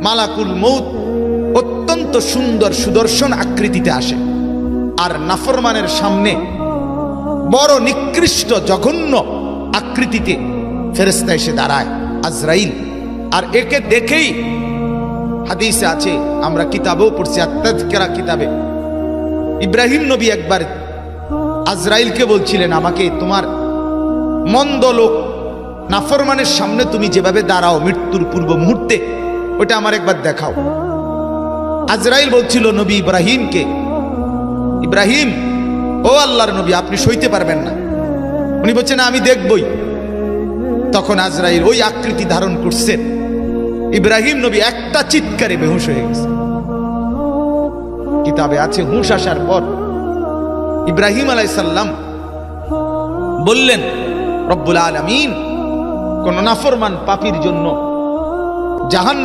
মালাকুল মউত অত্যন্ত সুন্দর সুদর্শন আকৃতিতে আসে, আর নাফরমানের সামনে বড় নিকৃষ্ট জঘন্য আকৃতিতে ফেরেশতা এসে দাঁড়ায়, আজরাইল। আর একে দেখেই হাদিসে আছে, আমরা কিতাবেও পড়ছি, আত-তাযকিরা কিতাবে, ইব্রাহিম নবী একবার আজরাইলকে বলছিলেন, আমাকে তোমার মন্দ লোক নাফরমানের সামনে তুমি যেভাবে দাঁড়াও মৃত্যুর পূর্ব মুহূর্তে, ওটা আমার একবার দেখাও। আজরাইল বলছিল নবী ইব্রাহিমকে, ইব্রাহিম, ও আল্লাহর নবী, আপনি সইতে পারবেন না। উনি বলছেন, আমি দেখবই। তখন আজরাইল ওই আকৃতি ধারণ করছেন, ইব্রাহিম নবী একটা চিৎকারে বেহুশ হয়ে গেছে। কিতাবে আছে, হুঁশ আসার পর ইব্রাহিম আলাইহিস সালাম বললেন, রব্বুল আলামিন কোন নাফরমান পাপীর জন্য জাহান্নাম